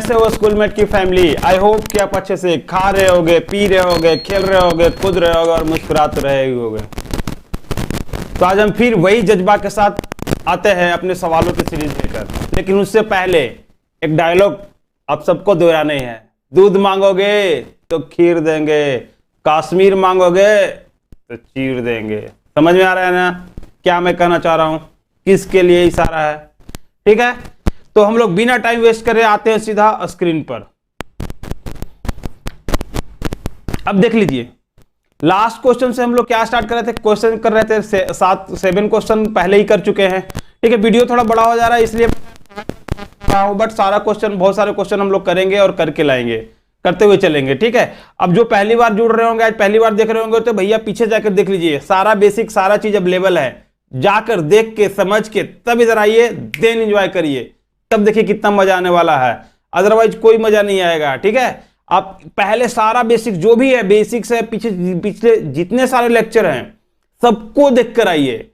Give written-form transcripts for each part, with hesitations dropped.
कैसे हो स्कूलमेट की फैमिली? आई होप कि आप अच्छे से खा रहे होगे, पी रहे होगे, खेल रहे होगे, कूद रहे होगे और मुस्कुराते रहे होगे। तो आज हम फिर वही जज्बा के साथ आते हैं अपने सवालों की सीरीज लेकर, लेकिन उससे पहले एक डायलॉग आप सबको दोहराना है। दूध मांगोगे तो खीर देंगे, कश्मीर मांगोगे तो चीर देंगे। समझ में आ रहा है ना क्या मैं कहना चाह रहा हूं, किसके लिए इशारा है? ठीक है, तो हम लोग बिना टाइम वेस्ट करे आते हैं सीधा स्क्रीन पर। अब देख लीजिए, लास्ट क्वेश्चन से हम लोग क्या स्टार्ट कर रहे थे? क्वेश्चन कर रहे थे 7 क्वेश्चन पहले ही कर चुके हैं। ठीक है, वीडियो थोड़ा बड़ा हो जा रहा है इसलिए, बट सारा क्वेश्चन, बहुत सारे क्वेश्चन हम लोग करेंगे और करके लाएंगे, करते हुए चलेंगे। ठीक है, अब जो पहली बार जुड़ रहे होंगे, आज पहली बार देख रहे होंगे, तो भैया पीछे जाकर देख लीजिए, सारा बेसिक सारा चीज अवेलेबल है। जाकर देख के समझ के तब इधर आइए, देन एंजॉय करिए, तब देखिए कितना मजा आने वाला है, अदरवाइज कोई मजा नहीं आएगा। ठीक है, आप पहले सारा बेसिक जो भी है, बेसिक्स है, पिछले जितने सारे लेक्चर हैं सबको देख कर आइए,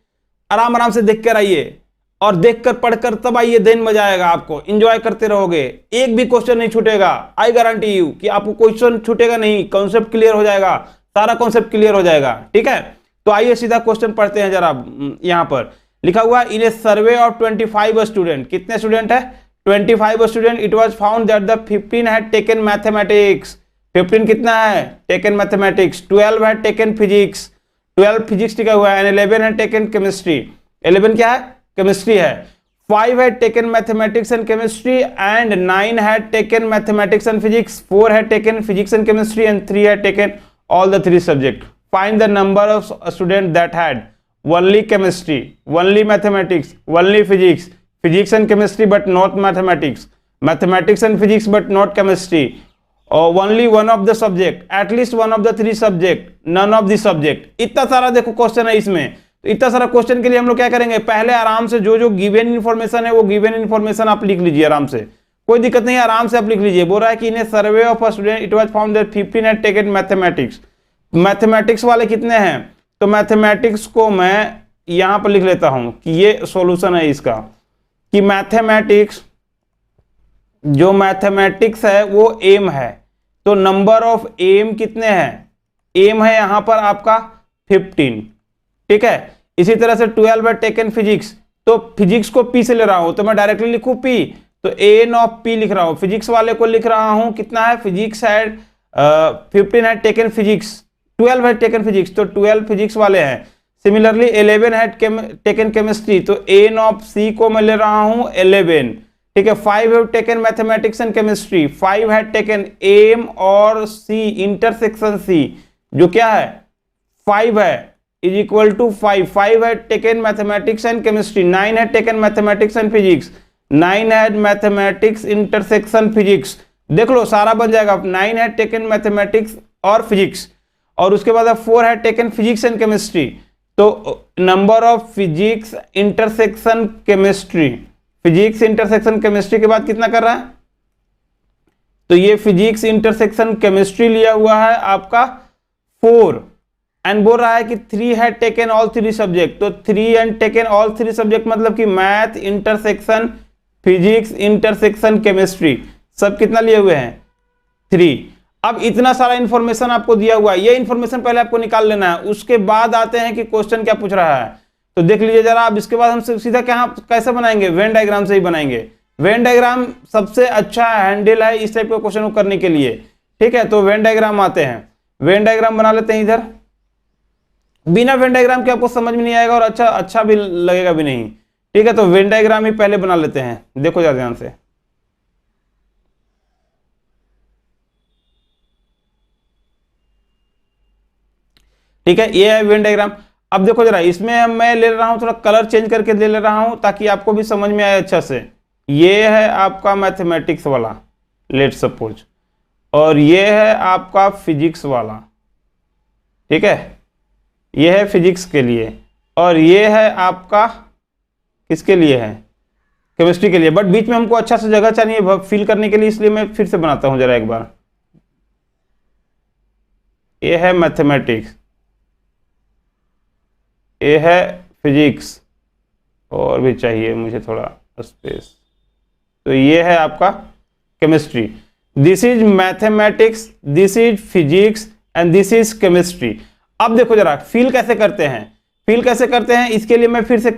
आराम आराम से देख कर आइए और देखकर पढ़कर तब आइए, देन मजा आएगा, आपको एंजॉय करते रहोगे, एक भी क्वेश्चन नहीं छूटेगा। आई गारंटी यू कि आपको क्वेश्चन छूटेगा नहीं, कॉन्सेप्ट क्लियर हो जाएगा, सारा कॉन्सेप्ट क्लियर हो जाएगा। ठीक है, तो आइए सीधा क्वेश्चन पढ़ते हैं। जरा यहां पर लिखा हुआ इन ए सर्वे ऑफ 25 स्टूडेंट, कितने स्टूडेंट है? 25 student. It was found that the 15 had taken mathematics, 15 कितना है taken mathematics, 12 had taken physics, 12 physics टिका हुआ है, एंड 11 हैड टेकन केमिस्ट्री, 11 क्या है? केमिस्ट्री है। 5 had taken mathematics and chemistry and 9 had taken mathematics and physics, 4 had taken physics and chemistry and 3 had taken all the 3 subject. Find the number of students that had only chemistry, only mathematics, only physics, physics and chemistry but not mathematics, mathematics and physics but not chemistry, or only one of the subject, at least one of the 3 subject, none of the subject। इतना सारा देखो question है इसमें। तो इतना सारा question के लिए हम लोग क्या करेंगे, पहले आराम से जो जो गिवन इन्फॉर्मेशन है वो गिवन इन्फॉर्मेशन आप लिख लीजिए आराम से, कोई दिक्कत नहीं है, आराम से आप लिख लीजिए। बोल रहा है कि in survey of a student it was found that 15 had taken mathematics. Mathematics वाले कितने हैं? तो मैथमेटिक्स को मैं यहां पर लिख लेता हूं कि ये सॉल्यूशन है इसका, कि मैथमेटिक्स, जो मैथमेटिक्स है वो एम है, तो नंबर ऑफ एम कितने हैं? एम है यहां पर आपका 15। ठीक है, इसी तरह से 12 है टेकन फिजिक्स, तो फिजिक्स को पी से ले रहा हूं, तो मैं डायरेक्टली लिखूं पी, तो एन ऑफ पी लिख रहा हूं। फिजिक्स वाले को लिख रहा हूं कितना है? फिजिक्स है 15 है टेकन फिजिक्स, 12 है टेकन फिजिक्स, तो 12 फिजिक्स वाले हैं। सिमिलरली 11 है टेकन केमिस्ट्री, तो एन ऑफ सी को मैं ले रहा हूं 11। ठीक है, 5 है टेकन मैथमेटिक्स एंड केमिस्ट्री, 5 है टेकन एम और सी इंटरसेक्शन सी, जो क्या है 5 है, इज इक्वल टू 5। 5 है टेकन मैथमेटिक्स एंड केमिस्ट्री, 9 है टेकन मैथमेटिक्स एंड फिजिक्स, 9 है मैथमेटिक्स इंटरसेक्शन फिजिक्स। देख लो सारा बन जाएगा। 9 है टेकन मैथमेटिक्स और फिजिक्स, और उसके बाद 4 है टेकन फिजिक्स एंड केमिस्ट्री, तो number of physics intersection chemistry, physics intersection chemistry के बाद कितना कर रहा है? तो ये फिजिक्स इंटरसेक्शन केमिस्ट्री लिया हुआ है आपका 4, एंड बोल रहा है कि 3 है टेकन ऑल 3 सब्जेक्ट, तो 3 एंड टेकन ऑल 3 सब्जेक्ट मतलब कि math intersection physics intersection chemistry, सब कितना लिए हुए हैं? 3। अब इतना सारा इंफॉर्मेशन आपको दिया हुआ है, ये इंफॉर्मेशन पहले आपको निकाल लेना है, उसके बाद आते हैं कि क्वेश्चन क्या पूछ रहा है। तो देख लीजिए जरा, अब इसके बाद हम सीधा क्या कैसे बनाएंगे? वेन डायग्राम से ही बनाएंगे। वेन डायग्राम सबसे अच्छा हैंडल है इस टाइप के क्वेश्चन को करने के लिए। ठीक है, तो वेन डायग्राम आते हैं, वेन डायग्राम बना लेते हैं इधर। बिना वेन डायग्राम के आपको समझ में नहीं आएगा और अच्छा भी लगेगा भी नहीं। ठीक है, तो वेन डायग्राम ही पहले बना लेते हैं, देखो जरा ध्यान से। ठीक है, ये है वेन डायग्राम। अब देखो जरा, इसमें मैं ले रहा हूं, थोड़ा कलर चेंज करके ले रहा हूं ताकि आपको भी समझ में आए अच्छा से। ये है आपका मैथमेटिक्स वाला, लेट सपोज, और ये है आपका फिजिक्स वाला। ठीक है, ये है फिजिक्स के लिए, और ये है आपका किसके लिए है? केमिस्ट्री के लिए। बट बीच में हमको अच्छा सा जगह चाहिए फिल करने के लिए, इसलिए मैं फिर से बनाता हूं जरा एक बार। ये है मैथमेटिक्स, ये है फिजिक्स, और भी चाहिए मुझे थोड़ा स्पेस, तो ये है आपका chemistry, this is mathematics, this is physics and this is chemistry. अब देखो जरा फील कैसे करते हैं, फील कैसे करते हैं, इसके लिए मैं फिर से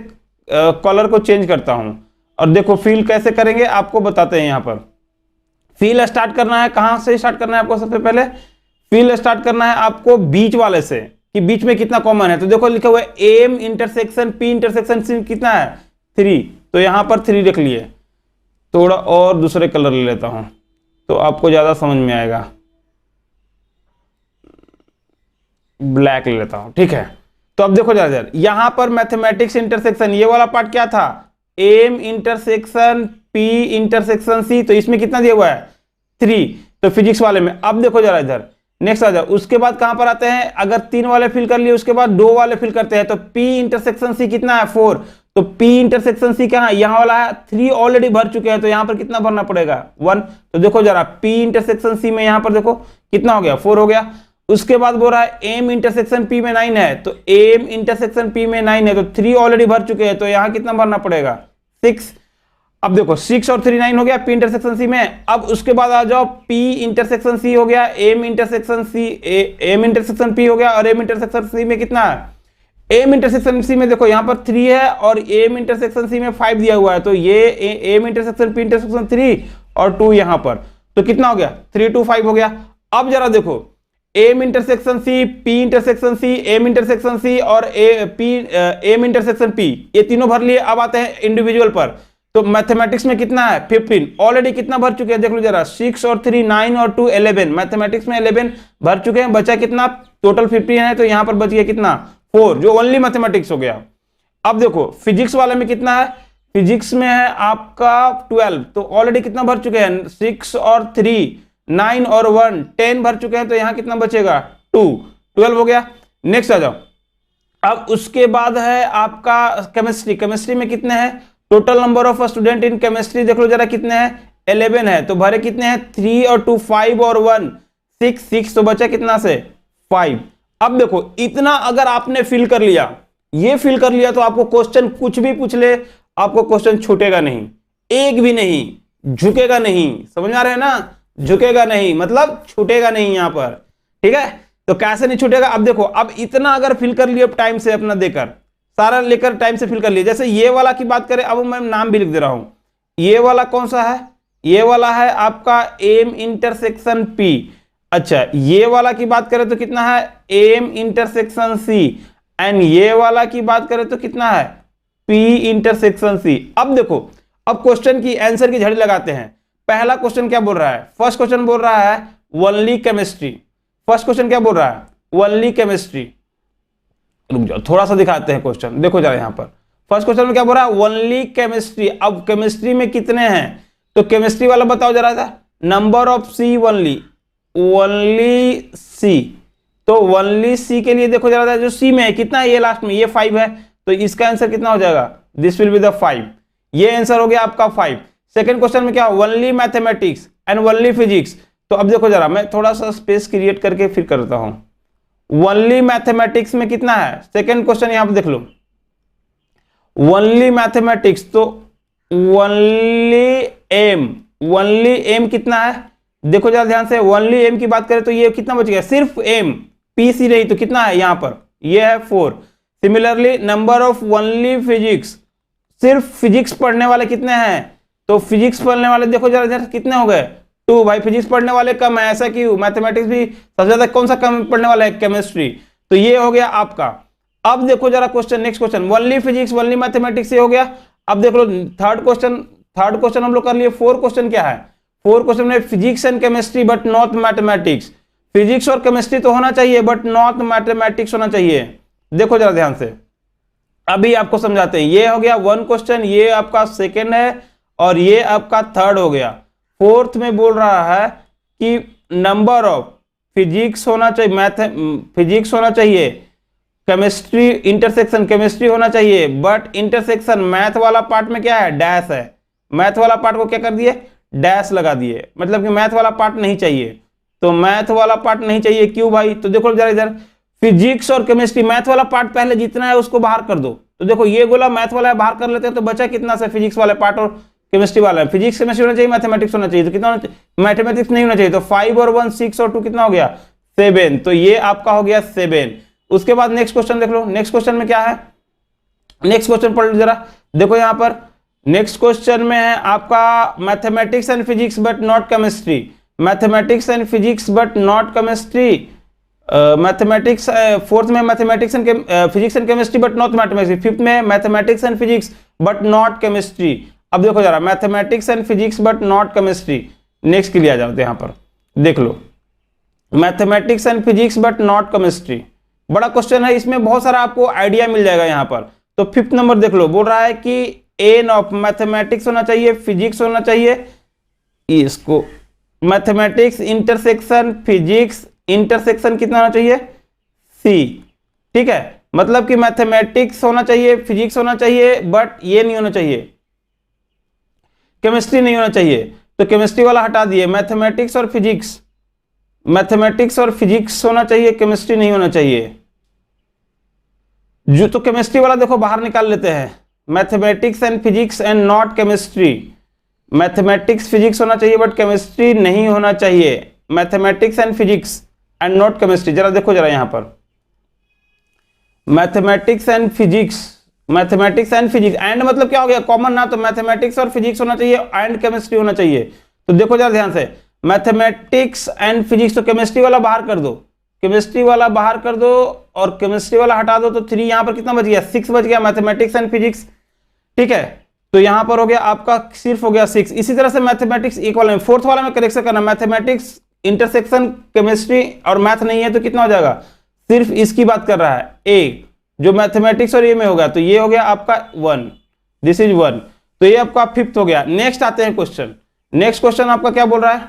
कलर को चेंज करता हूं और देखो फील कैसे करेंगे आपको बताते हैं। यहां पर फील स्टार्ट करना है, कहां से स्टार्ट करना है आपको, सबसे पहले फील स्टार्ट करना है आपको बीच वाले से, कि बीच में कितना कॉमन है। तो देखो लिखा हुआ है M intersection P intersection C कितना है 3, तो यहां पर 3 रख लिए। थोड़ा और दूसरे कलर ले लेता हूं तो आपको ज्यादा समझ में आएगा, ब्लैक ले लेता हूं, ठीक है। तो अब देखो जरा यहां पर मैथमेटिक्स इंटरसेक्शन, ये वाला पार्ट क्या था, M intersection P intersection C, तो इसमें कितना दिया हुआ है 3, तो फिजिक्स वाले में। अब देखो जरा इधर नेक्स्ट आ जाओ, उसके बाद कहां पर आते हैं, अगर 3 वाले फिल कर लिए उसके बाद 2 वाले फिल करते हैं, तो P इंटरसेक्शन C कितना है 4, तो P इंटरसेक्शन C कहां है, यहां वाला है 3 ऑलरेडी भर चुके हैं, तो यहां पर कितना भरना पड़ेगा 1। तो देखो जरा P इंटरसेक्शन C में यहां पर देखो कितना हो गया 4 हो गया। उसके बाद बोल रहा है M इंटरसेक्शन P में 9 है, तो M इंटरसेक्शन P में 9 है, तो 3 ऑलरेडी भर चुके हैं, तो यहां कितना भरना पड़ेगा 6। अब देखो 6 और 3 9 हो गया P इंटरसेक्शन C में। अब उसके बाद आ जाओ P इंटरसेक्शन C हो गया, M intersection C, M intersection P हो गया, और M इंटरसेक्शन C में कितना है, M इंटरसेक्शन C में देखो यहाँ पर 3 है और M इंटरसेक्शन C में 5 दिया हुआ है, तो ये M इंटरसेक्शन P इंटरसेक्शन 3 और 2 यहाँ पर, तो कितना हो गया 3 2 5 हो गया। अब जरा देखो M intersection C, P intersection C, M intersection C और M इंटरसेक्शन P, ये तीनों भर लिए। अब आते हैं इंडिविजुअल पर, तो मैथमेटिक्स में कितना है 15, ऑलरेडी कितना भर चुके हैं देख लो जरा, 6 और 3 9 और 2 11, मैथमेटिक्स में 11 भर चुके हैं, बचा कितना टोटल 15 है, तो यहां पर बच गया कितना 4, जो ओनली मैथमेटिक्स हो गया। अब देखो फिजिक्स वाले में कितना है, फिजिक्स में है आपका 12, तो ऑलरेडी कितना भर चुके हैं 6 और 3 9 और 1 10 भर चुके हैं, तो यहां कितना बचेगा 2 12 हो गया। नेक्स्ट आ जाओ, अब उसके बाद है आपका केमिस्ट्री, केमिस्ट्री में कितने हैं, total number of student in chemistry देख लो जरा कितने हैं 11 है, तो भरे कितने हैं 3 और 2 5 और 1 6, तो बचा कितना से 5। अब देखो इतना अगर आपने फिल कर लिया, ये फिल कर लिया, तो आपको क्वेश्चन कुछ भी पूछ ले आपको क्वेश्चन छूटेगा नहीं, एक भी नहीं, झुकेगा नहीं, समझ आ रहे हैं ना, झुकेगा नहीं मतलब छूटेगा नहीं यहां पर, ठीक है। तो कैसे नहीं छूटेगा, अब देखो अब इतना अगर फिल कर लिया टाइम से अपना देकर, सारा लेकर टाइम से फिल कर लिया। जैसे ये वाला की बात करें, अब मैं नाम भी लिख दे रहा हूं, ये वाला कौन सा है, ये वाला है आपका M इंटरसेक्शन P। अच्छा ये वाला की बात करें तो कितना है M इंटरसेक्शन C, एंड ये वाला की बात करें तो कितना है P इंटरसेक्शन C। अब देखो अब क्वेश्चन की आंसर की झड़ी लगाते हैं। पहला क्वेश्चन क्या बोल रहा है, फर्स्ट क्वेश्चन बोल रहा है ओनली केमिस्ट्री, फर्स्ट क्वेश्चन क्या बोल रहा है ओनली केमिस्ट्री। रुक जाओ थोड़ा सा दिखाते हैं क्वेश्चन, देखो जरा यहां पर फर्स्ट क्वेश्चन में क्या बोल रहा है ओनली केमिस्ट्री। अब केमिस्ट्री में कितने हैं, तो केमिस्ट्री वाला बताओ जरा सा, number of C only, only C, तो ओनली सी के लिए देखो जरा जो सी में है कितना है, ये लास्ट में ये 5 है, तो इसका आंसर कितना हो जाएगा, दिस विल बी द 5, ये आंसर हो गया आपका 5। सेकंड क्वेश्चन में क्या only mathematics and only physics, तो अब देखो जरा मैं थोड़ा सा स्पेस क्रिएट करके फिर करता हूं, ओनली मैथमेटिक्स में कितना है, सेकंड क्वेश्चन यहां पर देख लो ओनली मैथमेटिक्स, तो ओनली एम कितना है, देखो जरा ध्यान से, ओनली एम की बात करें तो ये कितना बच गया, सिर्फ एम, पी सी नहीं, तो कितना है यहां पर ये है 4। Similarly number of only physics, सिर्फ फिजिक्स पढ़ने वाले कितने हैं, तो फिजिक्स पढ़ने वाले देखो जरा कितने हो गए 2, भाई फिजिक्स पढ़ने वाले कम है, ऐसा क्यों, मैथमेटिक्स भी सबसे ज्यादा कौन सा कम पढ़ने वाला है, केमिस्ट्री, तो ये हो गया आपका। अब देखो जरा question, next question only physics only mathematics, ये हो गया। अब देख लो थर्ड क्वेश्चन हम लोग कर लिए। फोर्थ क्वेश्चन क्या है, फोर्थ क्वेश्चन में physics and chemistry but not mathematics, physics और केमिस्ट्री तो होना चाहिए बट नॉट मैथमेटिक्स होना चाहिए। देखो जरा ध्यान से, अभी आपको समझाते हैं। ये हो गया 1 क्वेश्चन, ये आपका सेकेंड है और ये आपका थर्ड हो गया। फोर्थ में बोल रहा है कि नंबर ऑफ फिजिक्स होना चाहिए, फिजिक्स होना चाहिए, केमिस्ट्री इंटरसेक्शन केमिस्ट्री होना चाहिए, बट इंटरसेक्शन मैथ वाला पार्ट में क्या है, डैश है, मैथ वाला पार्ट को क्या कर दिए, डैश लगा दिए, मतलब कि मैथ वाला पार्ट नहीं चाहिए, तो मैथ वाला पार्ट नहीं चाहिए, क्यों भाई, तो देखो जरा इधर फिजिक्स और केमिस्ट्री, मैथ वाला पार्ट पहले जितना है उसको बाहर कर दो, तो देखो ये गोला मैथ वाला बाहर कर लेते हैं, तो बचा कितना से फिजिक्स वाले पार्ट और केमिस्ट्री वाला है, फिजिक्स केमिस्ट्री होना चाहिए, मैथमेटिक्स होना चाहिए, तो कितना होना चाहिए, मैथमेटिक्स नहीं होना चाहिए, तो 5 और 1 6 और 2 कितना हो गया 7, तो ये आपका हो गया 7। उसके बाद नेक्स्ट क्वेश्चन देख लो, नेक्स्ट क्वेश्चन में क्या है, नेक्स्ट क्वेश्चन पढ़ लो जरा, देखो यहां पर नेक्स्ट क्वेश्चन में है आपका mathematics and physics but not chemistry, mathematics and physics but not chemistry, mathematics fourth में mathematics and physics and chemistry but not mathematics, fifth में mathematics and physics but not chemistry. अब देखो जरा mathematics and physics but not chemistry, next के लिए आ जाते हैं, यहां पर देख लो mathematics and physics but not chemistry, बड़ा क्वेश्चन है, इसमें बहुत सारा आपको आइडिया मिल जाएगा यहां पर। तो फिफ्थ नंबर देख लो, बोल रहा है कि एन ऑफ मैथमेटिक्स होना चाहिए, फिजिक्स होना चाहिए, इसको मैथमेटिक्स इंटरसेक्शन फिजिक्स इंटरसेक्शन कितना होना चाहिए सी, ठीक है, मतलब कि मैथमेटिक्स होना चाहिए, फिजिक्स होना चाहिए, बट ये नहीं होना चाहिए, केमिस्ट्री नहीं होना चाहिए, तो केमिस्ट्री वाला हटा दिए, मैथमेटिक्स और फिजिक्स, मैथमेटिक्स और फिजिक्स होना चाहिए, केमिस्ट्री नहीं होना चाहिए। जो तो केमिस्ट्री वाला देखो बाहर निकाल लेते हैं, mathematics and physics and not chemistry, mathematics physics होना चाहिए बट केमिस्ट्री नहीं होना चाहिए, mathematics and physics and not chemistry. जरा देखो जरा यहां पर mathematics and physics, mathematics and physics, and मतलब क्या हो गया कॉमन ना, तो मैथमेटिक्स और फिजिक्स होना चाहिए एंड केमिस्ट्री होना चाहिए। तो देखो जरा ध्यान से, मैथमेटिक्स एंड फिजिक्स, तो केमिस्ट्री वाला बाहर कर दो, केमिस्ट्री वाला बाहर कर दो और केमिस्ट्री वाला हटा दो, तो 3 यहां पर कितना बच गया 6 बच गया, मैथमेटिक्स एंड फिजिक्स, ठीक है, तो यहां पर हो गया आपका सिर्फ हो गया 6। इसी तरह से मैथमेटिक्स एक वाला में, फोर्थ वाला में करेक्शन करना, मैथमेटिक्स इंटरसेक्शन केमिस्ट्री और मैथ नहीं है, तो कितना हो जाएगा, सिर्फ इसकी बात कर रहा है ए, जो मैथमेटिक्स और ये में होगा, तो ये हो गया आपका 1, दिस इज 1, तो ये आपका फिफ्थ हो गया। नेक्स्ट आते हैं क्वेश्चन, नेक्स्ट क्वेश्चन आपका क्या बोल रहा है,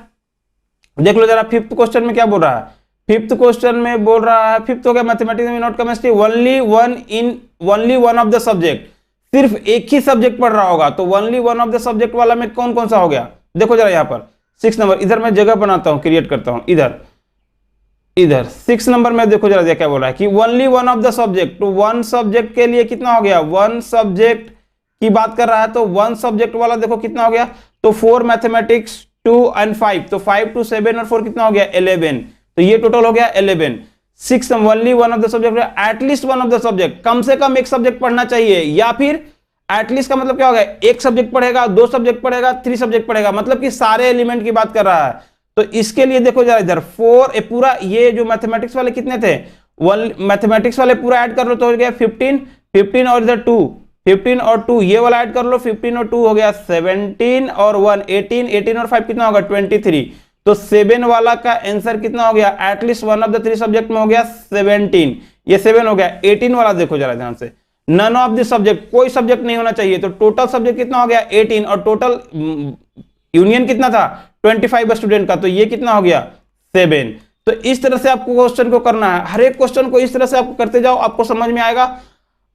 देख लो जरा फिफ्थ क्वेश्चन में क्या बोल रहा है, फिफ्थ क्वेश्चन में बोल रहा है, फिफ्थ हो गया मैथमेटिक्स में not chemistry, only one of the subject, सिर्फ एक ही सब्जेक्ट पढ़ रहा होगा, तो only one of the subject वाला में कौन कौन सा हो गया, देखो जरा यहां पर 6 नंबर, इधर मैं जगह बनाता हूं, क्रिएट करता हूं, इधर 6 नंबर में देखो जरा क्या बोल रहा है कि only one of the subject, तो वन सब्जेक्ट के लिए कितना हो गया, वन सब्जेक्ट की बात कर रहा है, तो वन सब्जेक्ट वाला देखो कितना हो गया, तो 4 मैथमेटिक्स 2 एंड 5, तो 5 2 7 और 4 कितना हो गया 11, तो ये टोटल हो गया 11। 6 only one of the subject, at least one of the subject, कम से कम एक सब्जेक्ट पढ़ना चाहिए, या फिर एटलीस्ट का मतलब क्या होगा, एक सब्जेक्ट पढ़ेगा, 2 सब्जेक्ट पढ़ेगा, 3 सब्जेक्ट पढ़ेगा, मतलब कि सारे एलिमेंट की बात कर रहा है। तो इसके लिए देखो जरा इधर 4 पूरा, ये जो मैथमेटिक्स वाले कितने थे, मैथमेटिक्स वाले पूरा ऐड कर लो तो हो गया 15 और इधर 2, 15 और 2 ये वाला ऐड कर लो, 15 और 2 हो गया 17 और 1 18 और 5 कितना होगा 23, तो 7 वाला का आंसर कितना हो गया, at least one of the 3 subject में हो गया 17, ये 7 हो गया। 18 वाला देखो जरा ध्यान से, नन ऑफ द सब्जेक्ट, कोई सब्जेक्ट नहीं होना चाहिए, तो टोटल सब्जेक्ट कितना हो गया 18 और टोटल यूनियन कितना था 25 स्टूडेंट का, तो ये कितना हो गया 7। तो इस तरह से आपको क्वेश्चन को करना है, हर एक क्वेश्चन को इस तरह से आपको करते जाओ, आपको समझ में आएगा।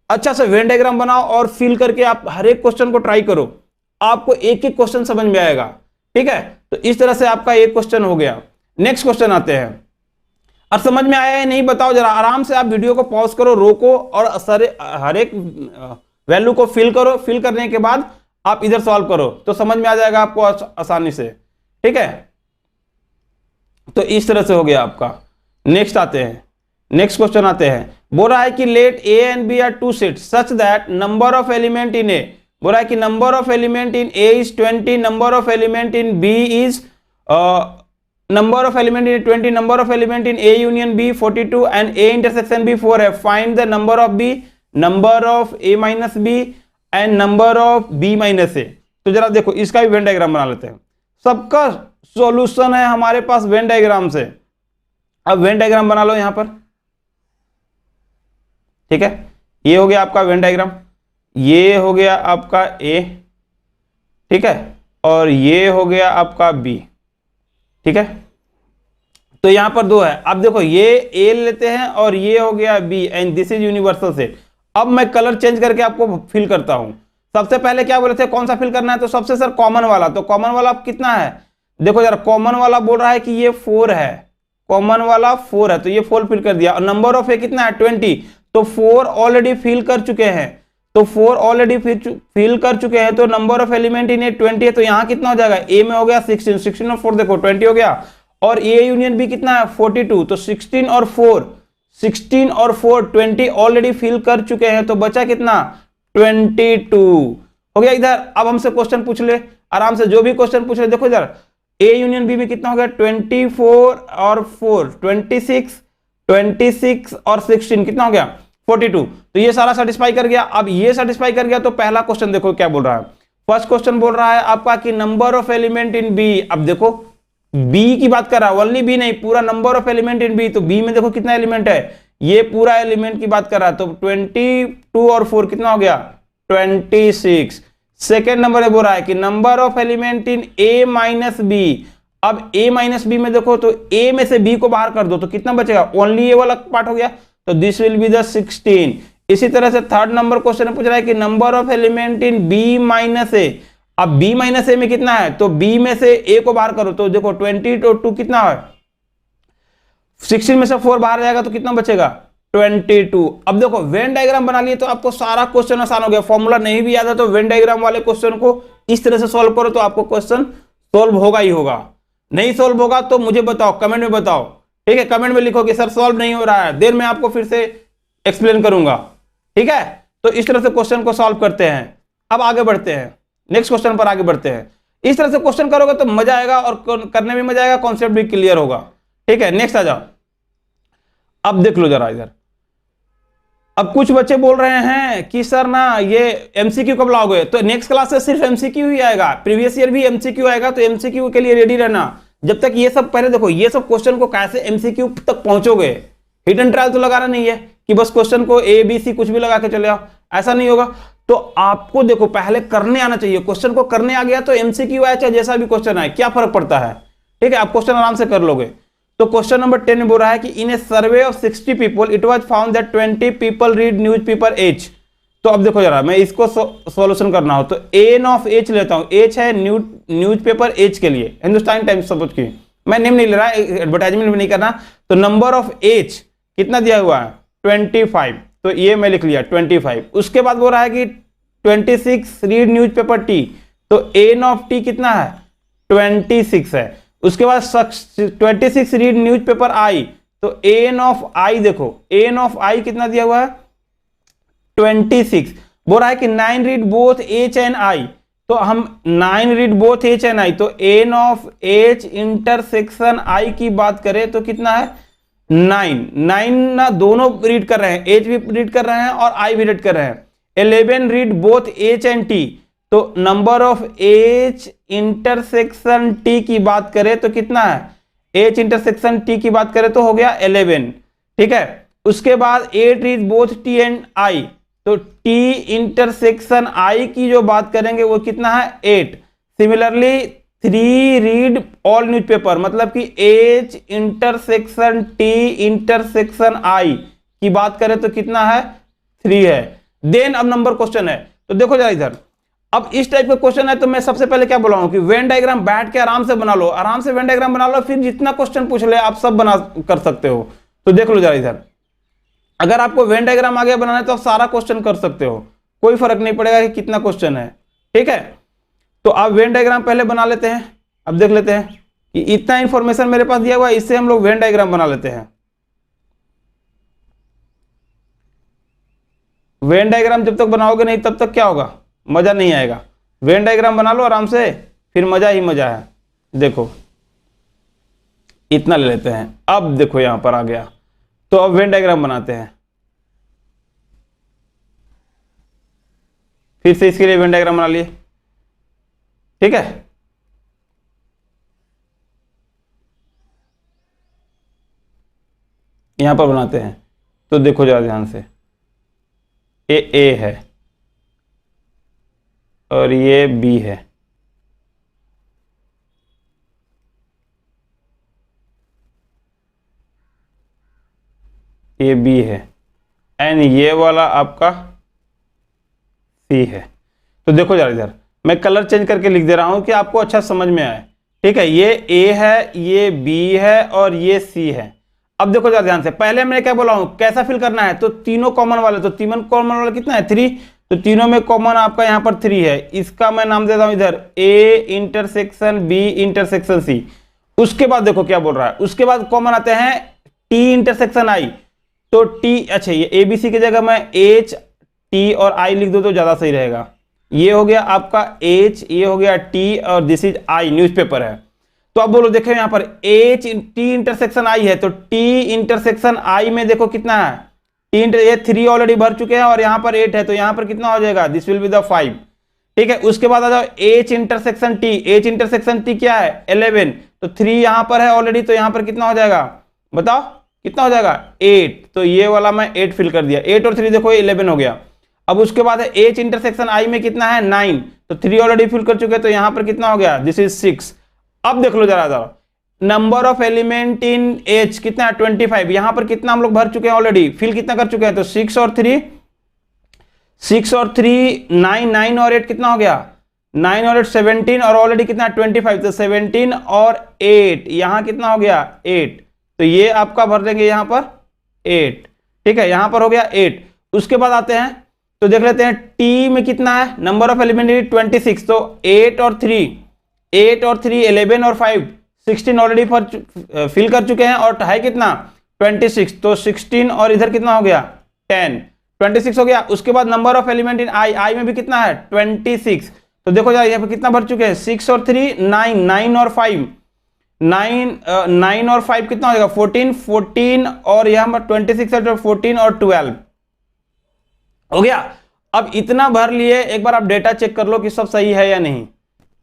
अच्छा से वेन डायग्राम बनाओ और फिल करके आप हर एक क्वेश्चन को ट्राई करो, आपको एक एक क्वेश्चन समझ में आएगा, ठीक है। तो इस तरह से आपका एक क्वेश्चन हो गया। नेक्स्ट क्वेश्चन आते हैं, और समझ में आया है नहीं बताओ जरा, आराम से आप वीडियो को पॉज करो, रोको और हर एक वैल्यू को फिल करो, फिल करने के बाद आप इधर सॉल्व करो, तो समझ में आ जाएगा आपको आसानी से, ठीक है। तो इस तरह से हो गया आपका। नेक्स्ट आते हैं, नेक्स्ट क्वेश्चन आते हैं, बोल रहा है कि let A and B are two sets such that number of element in A, बोल रहा है कि number of element in A is 20, number of element in B is number of element in 20, number of element in A union B 42 and A intersection B 4 है, find the number of B, number of A minus B and number of B minus ए। तो जरा देखो इसका भी Venn diagram बना लेते हैं, सबका सॉल्यूशन है हमारे पास वेन डायग्राम से। अब वेन डायग्राम बना लो यहां पर, ठीक है, ये हो गया आपका वेन डायग्राम, ये हो गया आपका ए, ठीक है, और ये हो गया आपका बी, ठीक है। तो यहां पर 2 है, अब देखो ये ए लेते हैं और ये हो गया B and this is universal set. अब मैं कलर चेंज करके आपको फिल करता हूं। सबसे पहले क्या बोले थे, कौन सा फिल करना है, तो सबसे सर कॉमन वाला, तो कॉमन वाला कितना है, देखो जरा कॉमन वाला बोल रहा है कि ये 4 है, कॉमन वाला 4 है, तो ये 4 फिल कर दिया, और नंबर ऑफ ए कितना है 20, तो 4 ऑलरेडी फिल कर चुके हैं, तो 4 ऑलरेडी फिल कर चुके हैं, तो नंबर ऑफ एलिमेंट इन ए 20 है, तो यहाँ कितना हो जाएगा, ए में हो गया 16, 16 और 4 देखो 20 हो गया, और ए यूनियन बी कितना है 42, तो 16 और 4 20 ऑलरेडी फिल कर चुके हैं, तो बचा कितना 22 हो गया। इधर अब हमसे क्वेश्चन पूछ ले आराम से, जो भी क्वेश्चन पूछ ले, देखो इधर ए यूनियन बी में कितना हो गया 24 और 4 26 और 16 कितना हो गया 42, तो ये सारा सेटिस्फाई कर गया। अब ये सेटिस्फाई कर गया तो पहला क्वेश्चन देखो क्या बोल रहा है। फर्स्ट क्वेश्चन बोल रहा है आपका कि number of element in B. अब देखो बी की बात कर रहा है, ओनली बी नहीं, पूरा number of element in B, तो बी में देखो कितना एलिमेंट है, ये पूरा एलिमेंट की बात कर रहा है, तो 22 और 4 कितना हो गया 26। सेकेंड नंबर में बोल रहा है कि number of element in A minus B. अब ए माइनस बी में देखो तो ए में से बी को बाहर कर दो तो कितना बचेगा, ओनली ए वाला पार्ट हो गया, तो दिस विल बी द 16। इसी तरह से थर्ड नंबर क्वेश्चन पूछ रहा है कि number of element in B minus A. अब बी माइनस ए में कितना है, तो बी में से ए को बाहर करो तो देखो 22 कितना है, 16 में से 4 बाहर जाएगा तो कितना बचेगा 22। अब देखो वेन डायग्राम बना लिए तो आपको सारा क्वेश्चन आसान हो गया। फॉर्मूला नहीं भी याद है तो वेन डायग्राम वाले क्वेश्चन को इस तरह से सॉल्व करो तो आपको क्वेश्चन सॉल्व होगा ही होगा। नहीं सॉल्व होगा तो मुझे बताओ, कमेंट में बताओ, ठीक है, कमेंट में लिखो कि सर सॉल्व नहीं हो रहा है, देर में आपको फिर से एक्सप्लेन करूंगा, ठीक है। तो इस तरह से क्वेश्चन को सॉल्व करते हैं। अब आगे बढ़ते हैं, नेक्स्ट क्वेश्चन पर आगे बढ़ते हैं। इस तरह से क्वेश्चन करोगे तो मजा आएगा और करने में मजा आएगा, कॉन्सेप्ट भी क्लियर होगा, ठीक है। नेक्स्ट आ जाओ, अब देख लो जरा इधर। अब कुछ बच्चे बोल रहे हैं कि सर ना ये एमसीक्यू कब लाओगे, तो नेक्स्ट क्लास से सिर्फ एमसीक्यू ही आएगा, प्रीवियस ईयर भी एमसीक्यू आएगा, तो एमसीक्यू के लिए रेडी रहना। जब तक ये सब पहले देखो, ये सब क्वेश्चन को कैसे एमसीक्यू तक पहुंचोगे, हिडन ट्रायल तो लगाना नहीं है कि बस क्वेश्चन को ए बी सी कुछ भी लगा के चले आओ, ऐसा नहीं होगा। तो आपको देखो पहले करने आना चाहिए, क्वेश्चन को करने आ गया तो एमसीक्यू आए चाहे जैसा भी क्वेश्चन आए, क्या फर्क पड़ता है, ठीक है, आप क्वेश्चन आराम से कर लोगे। तो क्वेश्चन नंबर 10 में बोल रहा है कि in a survey of 60 people it was found that 20 people read newspaper H. तो अब देखो जरा मैं इसको सॉल्यूशन करना हो तो एन ऑफ एच लेता हूं, एच है न्यूज़पेपर एच के लिए, हिंदुस्तान टाइम्स सपोज की, मैं नेम नहीं ले रहा, एडवर्टाइजमेंट भी नहीं करना। तो नंबर ऑफ एच कितना दिया हुआ है 25, तो ये मैं लिख लिया 25। उसके बाद बोल रहा है कि 26 रीड न्यूज़पेपर टी, तो एन ऑफ टी कितना है 26 है। उसके बाद 26 रीड न्यूज़पेपर आई, तो एन ऑफ आई देखो, एन ऑफ आई कितना दिया हुआ है 26। बोल रहा है कि 9 read both H and I, तो हम 9 read both H and I, तो एन ऑफ एच इंटरसेक्शन आई की बात करें तो कितना है 9 ना, दोनों रीड कर रहे हैं, एच भी रीड कर रहे हैं और आई भी रीड कर रहे हैं। 11 read both H and T, तो number of H intersection T की बात करें तो कितना है, एच इंटरसेक्शन टी की बात करें तो हो गया 11, ठीक है। उसके बाद 8 read both T and I, तो टी इंटरसेक्शन आई की जो बात करेंगे वो कितना है 8। सिमिलरली 3 रीड ऑल न्यूज़पेपर, मतलब कि एच इंटरसेक्शन टी इंटरसेक्शन आई की बात करें तो कितना है 3 है। देन अब नंबर क्वेश्चन है, तो देखो जरा इधर, अब इस टाइप का क्वेश्चन है तो मैं सबसे पहले क्या बोला हूं कि वेन डायग्राम बैठ के आराम से बना लो, आराम से वेन डायग्राम बना लो, फिर जितना क्वेश्चन पूछ ले आप सब बना कर सकते हो। तो देख लो जरा इधर, अगर आपको वेन डायग्राम आगे बनाना है तो आप सारा क्वेश्चन कर सकते हो, कोई फर्क नहीं पड़ेगा कि कितना क्वेश्चन है, ठीक है। तो आप वेन डायग्राम पहले बना लेते हैं। अब देख लेते हैं कि इतना इंफॉर्मेशन मेरे पास दिया हुआ है, इससे हम लोग वेन डायग्राम बना लेते हैं। वेन डायग्राम जब तक बनाओगे नहीं तब तक क्या होगा, मजा नहीं आएगा। वेन डायग्राम बना लो आराम से, फिर मजा ही मजा है। देखो इतना ले लेते हैं। अब देखो यहां पर आ गया, तो अब वेन डायग्राम बनाते हैं। फिर से इसके लिए वेन डायग्राम बना लिए, ठीक है। यहां पर बनाते हैं, तो देखो जरा ध्यान से, ए है और ये बी है, ये बी है एंड ये वाला आपका सी है। तो देखो जरा इधर मैं कलर चेंज करके लिख दे रहा हूं कि आपको अच्छा समझ में आए, ठीक है। ये ए है, ये बी है और ये सी है। अब देखो जरा ध्यान से, पहले मैंने क्या बोला हूं कैसा फिल करना है, तो तीनों कॉमन वाले, तो तीनों कॉमन वाले कितना है 3, तो तीनों में कॉमन आपका यहाँ पर 3 है। इसका मैं नाम देता हूं इधर A intersection B intersection C। उसके बाद देखो क्या बोल रहा है, उसके बाद कॉमन आते हैं T इंटरसेक्शन I। तो T, अच्छा ये ABC की जगह मैं H T और I लिख दो तो ज्यादा सही रहेगा। ये हो गया आपका H, ये हो गया T और दिस इज I, न्यूज़पेपर है। तो अब बोलो देखो यहाँ पर H T इंटरसेक्शन I है, तो T इंटरसेक्शन I में देखो कितना है, ये 3 ऑलरेडी भर चुके हैं और यहाँ पर 8 है, तो यहाँ पर कितना हो जाएगा, दिस विल बी द 5। ठीक है, उसके बाद आ जाओ H intersection T। H intersection T क्या है 11, तो 3 यहाँ पर है ऑलरेडी, तो यहाँ पर कितना हो जाएगा बताओ, कितना हो जाएगा 8। तो ये वाला मैं 8 फिल कर दिया, 8 और 3 देखो 11 हो गया। अब उसके बाद है H इंटरसेक्शन I में कितना है 9, तो 3 ऑलरेडी फिल कर चुके, तो यहाँ पर कितना हो गया, दिस इज 6। अब देख लो जरा number of element in H कितना है 25। यहां पर कितना हम लोग भर चुके हैं ऑलरेडी, फिल कितना कर चुके हैं, तो 6 और 3 9, 9 और 8 कितना हो गया 9 और 8 17 और ऑलरेडी कितना 25, तो 17 और 8 यहां कितना हो गया 8। तो ये आपका भर देंगे यहां पर 8। ठीक है, यहां पर हो गया 8। उसके बाद आते हैं तो देख लेते हैं T में कितना है, नंबर ऑफ एलिमेंट 26, तो 8 और 3 11 और 5 16 ऑलरेडी फिल कर चुके हैं, और है कितना 26, तो 16 और इधर कितना हो गया 10, 26 हो गया। उसके बाद number of element in I में भी कितना है 26, तो देखो यार यहाँ पे कितना भर चुके हैं 6 और 3 9, 9 और 5 9 और 5 कितना हो जाएगा 14 और यहाँ पर 26 है तो 14 और 12 हो गया। अब इतना भर लिए, एक बार आप डेटा चेक कर लो कि सब सही है या नहीं।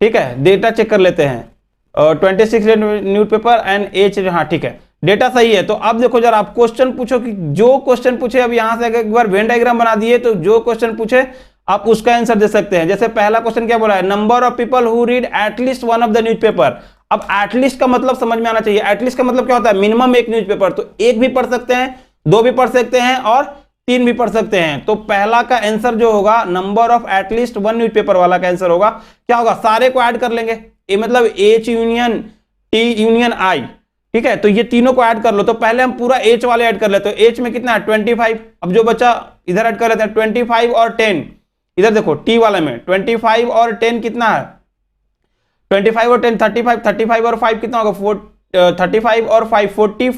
ठीक है, डेटा चेक कर लेते हैं, 26 न्यूज़पेपर एंड H, हाँ ठीक है डेटा सही है। तो अब देखो जरा आप क्वेश्चन पूछो कि जो क्वेश्चन पूछे, अब यहां से एक बार वेन डायग्राम बना दिए, तो जो क्वेश्चन पूछे आप उसका आंसर दे सकते हैं। जैसे पहला क्वेश्चन क्या बोला है, number of people who read at least one of the newspaper. अब एटलीस्ट का मतलब समझ में आना चाहिए, एटलीस्ट का मतलब क्या होता है, मिनिमम एक न्यूज़पेपर, तो एक भी पढ़ सकते हैं, 2 भी पढ़ सकते हैं और 3 भी पढ़ सकते हैं। तो पहला का आंसर जो होगा नंबर ऑफ एटलीस्ट 1 न्यूज़पेपर वाला का आंसर होगा क्या होगा, सारे को ऐड कर लेंगे, ये मतलब H union T union I। ठीक है, तो ये तीनों को ऐड कर लो। तो पहले हम पूरा H वाले ऐड कर लेते हैं, H में कितना है 25, अब जो बचा इधर ऐड कर लेते हैं 25 और 10। इधर देखो T वाले में 25 और 10 कितना है 25 और 10 35 और 5 कितना होगा 35 और 5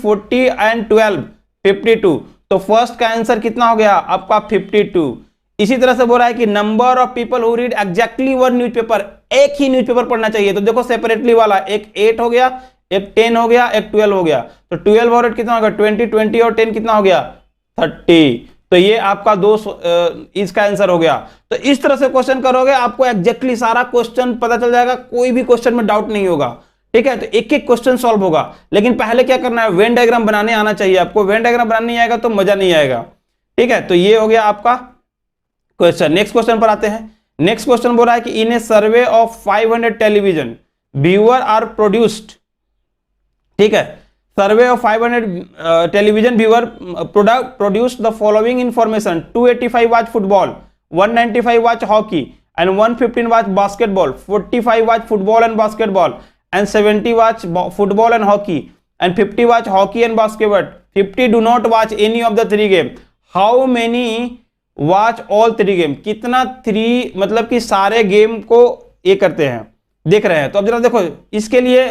40 एंड 12 52। तो फर्स्ट का आंसर कितना हो गया आपका 52। इसी तरह से बोल रहा है कि number of people who read exactly 1 newspaper, एक ही न्यूज़पेपर पढ़ना चाहिए। तो देखो सेपरेटली वाला, एक 8 हो गया, एक 10 हो गया, एक 12 हो गया, तो 12 और 8 कितना होगा 20 और 10 कितना हो गया 30। तो ये आपका दो इसका आंसर हो गया। तो इस तरह से क्वेश्चन करोगे आपको एग्जैक्टली सारा क्वेश्चन पता चल जाएगा, कोई भी क्वेश्चन में डाउट नहीं होगा। ठीक है, तो एक एक क्वेश्चन सॉल्व होगा, लेकिन पहले क्या करना है, वेन डायग्राम बनाने आना चाहिए आपको। वेन डायग्राम बनाने नहीं आएगा तो मजा नहीं आएगा। ठीक है, तो ये हो गया आपका क्वेश्चन। नेक्स्ट क्वेश्चन पर आते हैं। नेक्स्ट क्वेश्चन बोल रहा है कि in a survey of 500 television viewer are produced. ठीक है, survey of 500 television viewer produced the following information: 285 watch football, 195 watch hockey and 115 watch basketball, 45 watch football and basketball and 70 watch football and hockey and 50 watch hockey and basketball, 50 do not watch any of the 3 game. How many watch all 3 game? कितना 3 मतलब कि सारे game को ये करते हैं, देख रहे हैं। तो अब जरा देखो इसके लिए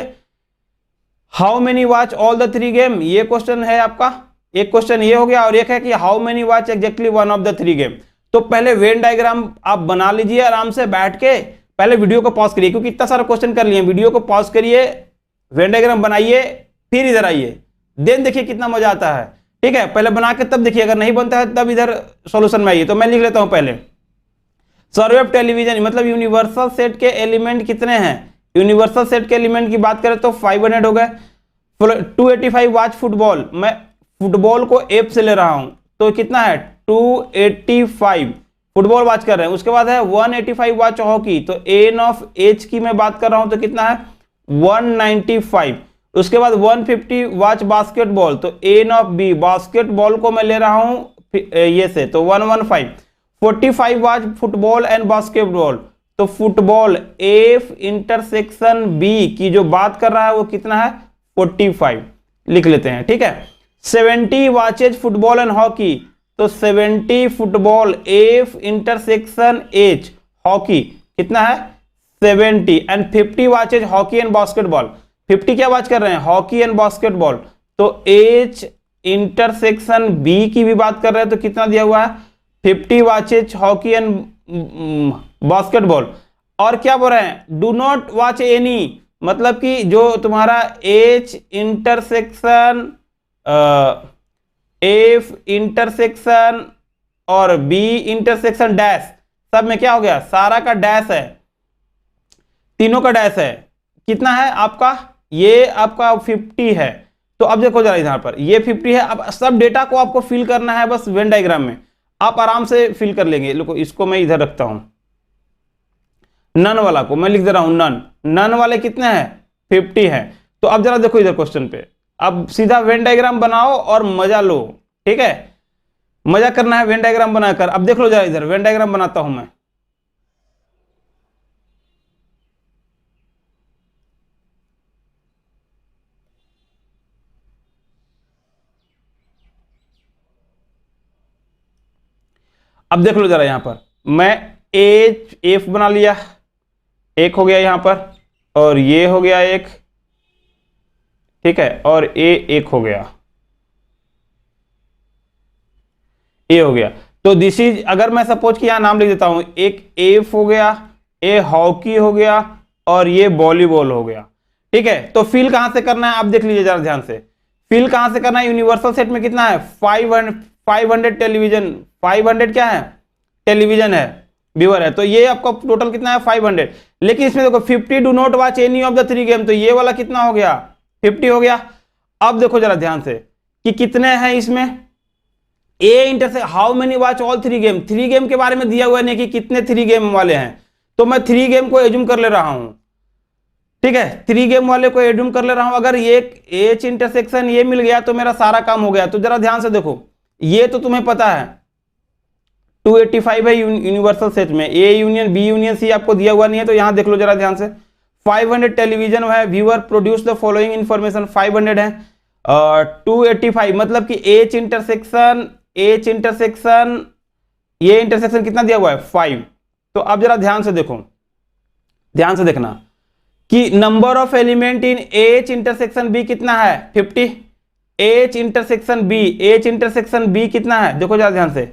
how many watch all the 3 game, ये क्वेश्चन है आपका। एक क्वेश्चन ये हो गया और एक है कि how many watch exactly 1 of the 3 game. तो पहले वेन डायग्राम आप बना लीजिए आराम से बैठ के, पहले वीडियो को पॉज करिए क्योंकि इतना सारा क्वेश्चन कर लिए, वीडियो को पॉज करिए, वेन डायग्राम बनाइए, फिर इधर आइए, देन देखिए कितना मजा आता है। ठीक है, पहले बना के तब देखिए, अगर नहीं बनता है तब इधर सॉल्यूशन में आइए। तो मैं लिख लेता हूं पहले, सर्वे ऑफ टेलीविजन मतलब यूनिवर्सल सेट के एलिमेंट कितने हैं। यूनिवर्सल सेट के एलिमेंट की बात करें तो 500 हो गए। 285 वॉच फुटबॉल, मैं फुटबॉल को एफ से ले रहा हूं तो कितना है 285 फुटबॉल वॉच कर रहे हैं। उसके बाद है 185 वॉच हॉकी, तो एन ऑफ एच की मैं बात कर रहा हूं तो कितना है 195। उसके बाद 150 वॉच बास्केटबॉल, तो एन ऑफ बी बास्केटबॉल को मैं ले रहा हूं ये से, तो 115। 45 वॉच फुटबॉल एंड बास्केटबॉल, तो फुटबॉल एफ इंटरसेक्शन बी की जो बात कर रहा है वो कितना है 45 लिख लेते हैं। ठीक है, 70 वॉचेज फुटबॉल एंड हॉकी, तो 70 football, F intersection H hockey कितना है 70, and 50 watches hockey and basketball, 50 क्या वॉच कर रहे हैं हॉकी एंड बास्केटबॉल, तो एच इंटरसेक्शन बी की भी बात कर रहे हैं तो कितना दिया हुआ है 50 वॉचेज हॉकी एंड बास्केटबॉल। और क्या बोल रहे हैं डू नॉट वॉच एनी, मतलब कि जो तुम्हारा एच इंटरसेक्शन एफ इंटरसेक्शन और बी इंटरसेक्शन डैश, सब में क्या हो गया सारा का डैश है, तीनों का डैश है, कितना है आपका ये आपका 50 है। तो अब देखो जरा यहां पर ये 50 है। अब सब डेटा को आपको फिल करना है बस वेन डायग्राम में, आप आराम से फिल कर लेंगे। देखो इसको मैं इधर रखता हूं, नन वाला को मैं लिख दे रहा हूं, नन, नन वाले कितने हैं 50 है। तो अब जरा देखो इधर क्वेश्चन पे, अब सीधा वेन डायग्राम बनाओ और मजा लो, ठीक है, मजा करना है वेन डायग्राम बनाकर। अब देख लो जरा इधर वेन डायग्राम बनाता हूं मैं, अब देख लो जरा यहां पर मैं एच एफ बना लिया, एक हो गया यहां पर, और ये हो गया एक, ठीक है, और ए एक हो गया, ए हो गया। तो दिस इज, अगर मैं सपोज कि यहां नाम लिख देता हूं, एक एफ हो गया, ए हॉकी हो गया, और ये वॉलीबॉल हो गया, ठीक है। तो फिल कहां से करना है आप देख लीजिए जरा ध्यान से, फिल कहां से करना है, यूनिवर्सल सेट में कितना है 500 टेलीविजन, 500 क्या है टेलीविजन है, व्यूअर है, तो ये आपका टोटल कितना है 500। लेकिन इसमें देखो 50 do not watch any of the 3 game, तो ये वाला कितना हो गया 50 हो गया। अब देखो जरा ध्यान से कि कितने हैं इसमें, A intersect how many watch all 3 game, 3 game के बारे में दिया हुआ नहीं कि कितने 3 गेम वाले हैं, तो मैं 3 गेम को एज्यूम कर ले रहा हूं, ठीक है, 3 गेम वाले को एज्यूम कर ले रहा हूं। अगर ये एच इंटरसेक्शन ये मिल गया तो मेरा सारा काम हो गया। तो जरा ध्यान से देखो, ये तो तुम्हें पता है 285 है यूनिवर्सल सेट में, A union B union C आपको दिया हुआ नहीं है, तो यहां देख लो जरा ध्यान से 500 टेलीविजन है, viewer produce the following information 500 है, 285 मतलब कि एच इंटरसेक्शन ये इंटरसेक्शन कितना दिया हुआ है 5। तो अब जरा ध्यान से देखो, ध्यान से देखना कि number of element in H intersection B कितना है 50, एच इंटरसेक्शन बी कितना है, देखो जरा ध्यान से,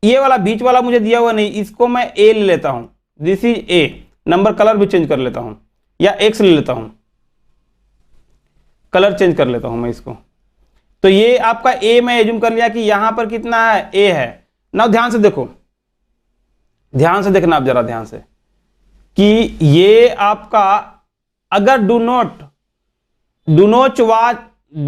ये वाला बीच वाला मुझे दिया हुआ नहीं, इसको मैं ए ले लेता हूं, this is a, number colour भी चेंज कर लेता हूं, या एक्स ले लेता हूं, कलर चेंज कर लेता हूं मैं इसको। तो ये आपका ए मैं एज्यूम कर लिया कि यहां पर कितना है ए है। ना ध्यान से देखो, ध्यान से देखना आप जरा ध्यान से कि ये आपका अगर do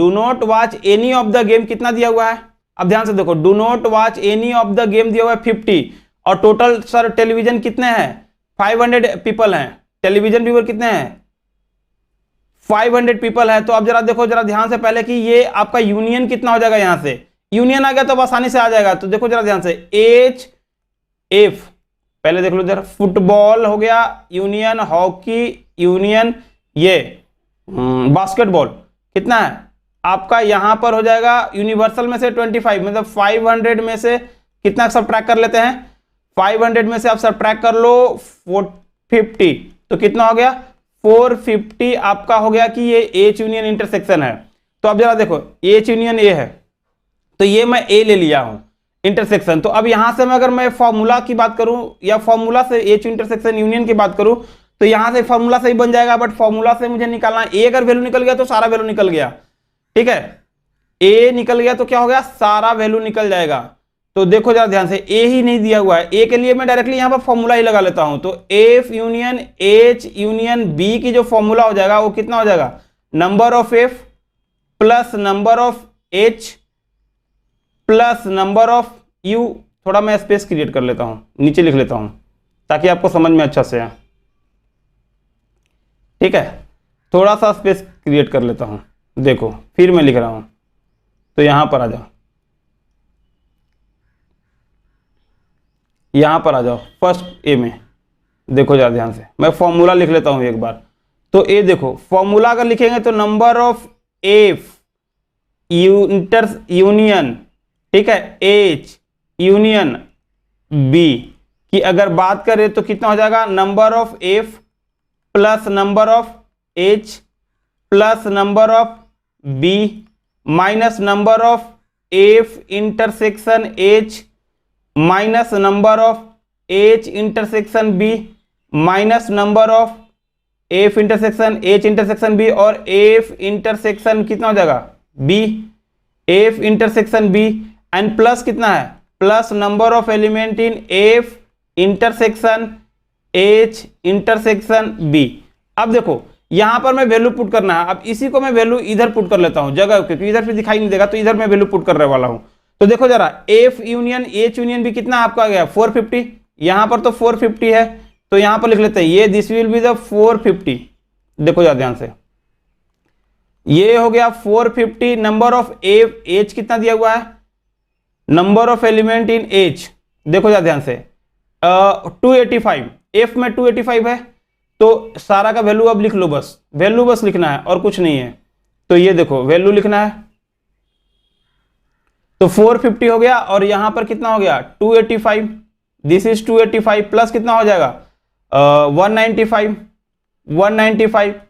not watch any of the game कितना दिया हुआ है, अब ध्यान से देखो, do not watch any of the game दिया हुआ है 50, और टोटल सर टेलीविजन कितने हैं 500 पीपल हैं, टेलीविजन व्यूअर कितने हैं 500 पीपल है। तो अब जरा देखो जरा ध्यान से पहले कि ये आपका यूनियन कितना हो जाएगा, यहां से यूनियन आ गया तो आसानी से आ जाएगा। तो देखो जरा ध्यान से एच एफ, पहले देख लो जरा, फुटबॉल हो गया यूनियन, हॉकी यूनियन, ये बास्केटबॉल कितना है आपका, यहां पर हो जाएगा यूनिवर्सल में से 25, मतलब 500 में से कितना सब्ट्रैक्ट कर लेते हैं, 500 में से आप सब्ट्रैक्ट कर लो 450, तो कितना हो गया 450 आपका हो गया कि ये एच यूनियन इंटरसेक्शन है। तो अब जरा देखो एच यूनियन ए है, तो ये मैं ए ले लिया हूं इंटरसेक्शन। तो अब यहां से मैं अगर मैं फॉर्मूला की बात करूं या फॉर्मूला से एच इंटरसेक्शन यूनियन की बात करूं, तो यहां से फॉर्मूला से ही बन जाएगा, बट फॉर्मूला से मुझे निकालना, ए अगर वैल्यू निकल गया तो सारा वैल्यू निकल गया, ठीक है, ए निकल गया तो क्या हो गया सारा वैल्यू निकल जाएगा। तो देखो जरा ध्यान से, ए ही नहीं दिया हुआ है, ए के लिए मैं डायरेक्टली यहां पर फॉर्मूला ही लगा लेता हूं। तो F union H union B की जो फॉर्मूला हो जाएगा वो कितना हो जाएगा, number of F plus number of H plus number of U, थोड़ा मैं स्पेस क्रिएट कर लेता हूं, नीचे लिख लेता हूं ताकि आपको समझ में अच्छा से आए, ठीक है, थोड़ा सा स्पेस क्रिएट कर लेता हूं, देखो फिर मैं लिख रहा हूं, तो यहां पर आ जाओ, यहां पर आ जाओ फर्स्ट ए में, देखो जरा ध्यान से, मैं फॉर्मूला लिख लेता हूं एक बार। तो ए देखो फॉर्मूला अगर लिखेंगे तो नंबर ऑफ एफ यूनियन, ठीक है, एच यूनियन बी की अगर बात करें तो कितना हो जाएगा, number of F plus number of H plus number of B minus number of F intersection H minus number of H intersection B minus number of F intersection H intersection B और F intersection कितना हो जाएगा B, F intersection B and plus कितना है, plus number of element in F intersection H intersection B. अब देखो यहां पर मैं वैल्यू पुट करना है, अब इसी को मैं वैल्यू इधर पुट कर लेता हूं जगह, क्योंकि इधर पे दिखाई नहीं देगा तो इधर मैं वैल्यू पुट करने वाला हूं। तो देखो जरा F union H union B कितना आपका आ गया 450, यहां पर तो 450 है तो यहां पर लिख लेते हैं ये दिस विल बी द 450। देखो जरा ध्यान से, ये हो गया 450, नंबर ऑफ एफ एच कितना दिया हुआ है, number of element in H देखो जरा ध्यान से 285, एफ में 285 है तो सारा का वैल्यू अब लिख लो, बस वैल्यू बस लिखना है और कुछ नहीं है। तो ये देखो वैल्यू लिखना है तो 450 हो गया और यहां पर कितना हो गया 285, दिस इज 285 प्लस कितना हो जाएगा 195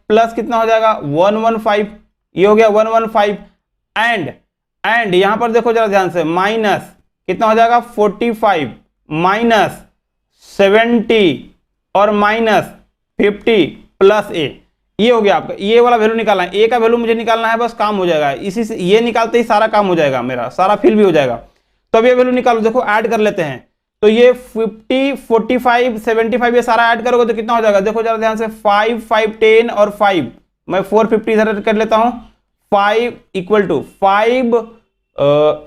प्लस कितना हो जाएगा 115, ये हो गया 115 एंड यहां पर देखो जरा ध्यान से माइनस कितना हो जाएगा 45 माइनस 70 और माइनस 50 प्लस ए, ये हो गया आपका, ये वाला वैल्यू निकालना है, ए का वैल्यू मुझे निकालना है, बस काम हो जाएगा इसी से, ये निकालते ही सारा काम हो जाएगा, मेरा सारा फिल भी हो जाएगा। तो अब ये वैल्यू निकालो, देखो ऐड कर लेते हैं तो ये 50 45 75 ये सारा ऐड करोगे तो कितना हो जाएगा, देखो जरा ध्यान से 5 5 10 और 5, मैं 450 इधर कर लेता हूं 5 इक्वल टू 5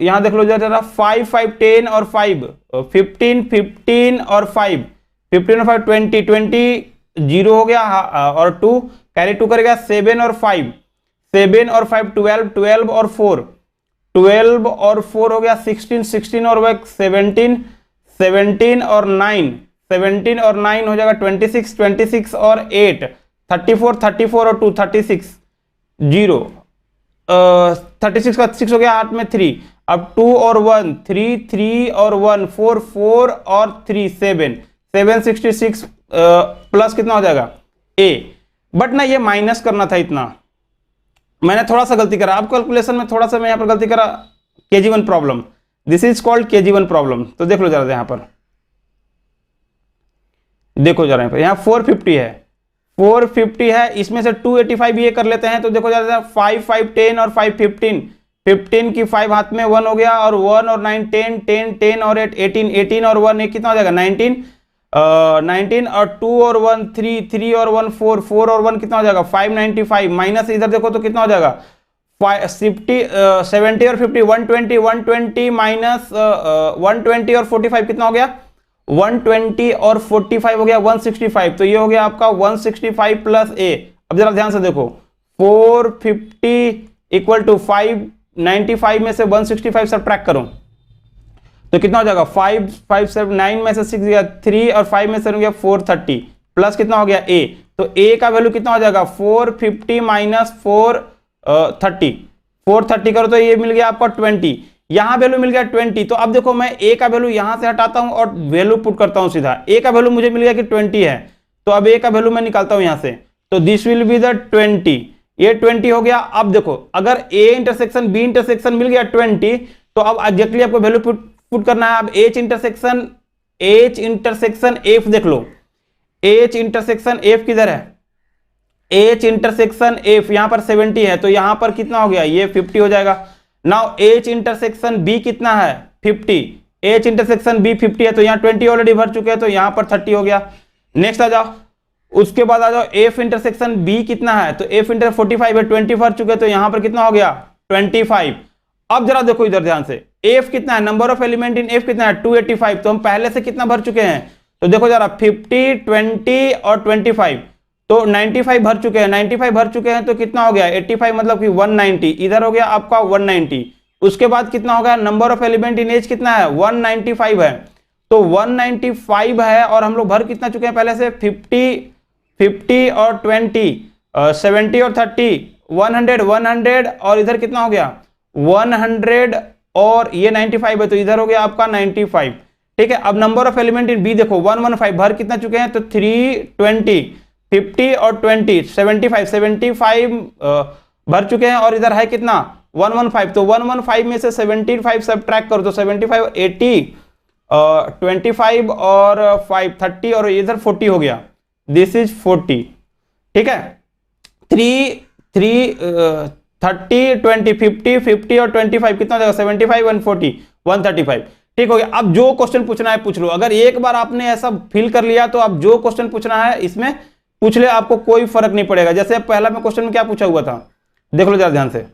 यहां देख लो जरा 5 5 10 और 5 15 15 और 5 15 और 5 20 20 जीरो हो गया और 2 कैरी 2 करेगा 7 और 5 7 और 5 12 12 और 4 12 और 4 हो गया 16 16 और 17 17 और 9 17 और 9 हो जाएगा 26 26 और 8 34 34 और 2 36 0 36 का 6 हो गया 8 में 3, अब 2 और 1 3 3 और 1 4 4 और 3 7 766 प्लस कितना हो जाएगा ए, बट ना ये माइनस करना था इतना, मैंने थोड़ा सा गलती करा, अब कैलकुलेशन में थोड़ा सा मैं यहाँ पर गलती करा, KG1 problem, this is called KG1 problem. तो देख लो जरा यहाँ पर, देखो जरा यहाँ 450 है 450 है, इसमें से 285 ये कर लेते हैं तो देखो जरा 5 5 10 और 5 15 15 की 5 हाथ में 1 हो गया और 1 और 9 10 10 10 और 8 18 18 और 1 कितना हो जाएगा 19 19 और 2 और 1 3 3 और 1 4 4 और 1 कितना हो जाएगा 595 माइनस इधर देखो तो कितना हो जाएगा 70 और 50 120 माइनस 120 और 45 कितना हो गया 120 और 45 हो गया 165, तो ये हो गया आपका 165 प्लस ए। अब जरा ध्यान से देखो 450 इक्वल टू 595 में से 165 सब्ट्रैक्ट करो तो कितना हो जाएगा 5 5 7 9 में से 6 गया 3 और 5 में से हो गया 430 प्लस कितना हो गया ए, तो ए का वैल्यू कितना हो जाएगा 450 माइनस 430 करो तो ये मिल गया आपका 20, यहां वैल्यू मिल गया 20। तो अब देखो मैं ए का वैल्यू यहां से हटाता हूं और वैल्यू पुट करता हूं सीधा, ए का वैल्यू मुझे मिल गया कि 20 है तो अब ए का वैल्यू मैं निकालता हूं यहां से, तो दिस विल बी द 20, ये 20 हो गया। अब देखो अगर ए इंटरसेक्शन बी इंटरसेक्शन मिल गया 20 तो अब एग्जैक्टली आपको वैल्यू पुट करना है। अब एच इंटरसेक्शन एफ देख लो, एच इंटरसेक्शन एफ किधर है, एच इंटरसेक्शन एफ यहां पर 70 है तो यहां पर कितना हो गया ये 50 हो जाएगा। नाउ एच इंटरसेक्शन बी कितना है 50, एच इंटरसेक्शन बी 50 है तो यहां 20 ऑलरेडी भर चुके हैं तो यहां पर 30 हो गया। नेक्स्ट आ जाओ, उसके बाद आ जाओ एफ इंटरसेक्शन बी कितना है, तो एफ इंटर 45 है 20 भर चुके तो यहां पर कितना हो गया 25। अब जरा देखो इधर ध्यान से, एफ कितना है, number of element in F कितना है 285, तो हम पहले से कितना भर चुके हैं, तो देखो जरा 50 20 और 25 तो 95 भर चुके हैं, 95 भर चुके हैं तो कितना हो गया 85 मतलब कि 190, इधर हो गया आपका 190। उसके बाद कितना होगा, number of element in H कितना है 195 है, तो 195 है और हम लोग भर कितना चुके हैं पहले से 50 और 20 70 और 30 100 और इधर कितना हो गया 100 और ये 95 है, तो इधर हो गया आपका 95। ठीक है, अब number of element in B देखो 115, भर कितना चुके हैं, तो 320, 50 और 20, 75 भर चुके हैं, और इधर है कितना 115, तो 115 में से 75 सब्ट्रैक्ट करो तो 75, 80, 25 और 5 30 और इधर 40 हो गया, दिस इज 40। ठीक है, 30, 20, 50 और 25 कितना हो जाएगा, 75, 140, 135। ठीक हो गया। अब जो क्वेश्चन पूछना है पूछ लो, अगर एक बार आपने ऐसा फील कर लिया तो अब जो क्वेश्चन पूछना है इसमें पूछ ले, आपको कोई फर्क नहीं पड़ेगा। जैसे पहला में क्वेश्चन में क्या पूछा हुआ था, देख लो जरा ध्यान से,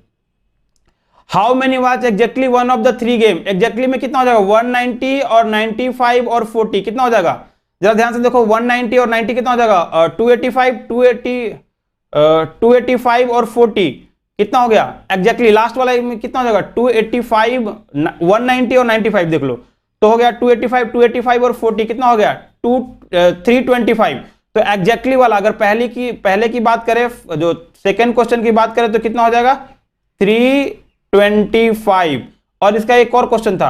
how many watch exactly one of the 3 game, exactly में कितना हो जाएगा, 190 और 95 और 40 कितना हो जाएगा, जरा ध्यान से देखो, 190 और 90 कितना हो जाएगा, 285 और 40 कितना हो गया, एग्जैक्टली लास्ट वाला में कितना हो जाएगा, 285, 190 और 95 देख लो, तो हो गया 285 और 40 कितना हो गया, 325। तो एग्जैक्टली वाला अगर पहले की बात करें, जो सेकंड क्वेश्चन की बात करें तो कितना हो जाएगा, 325। और इसका एक और क्वेश्चन था,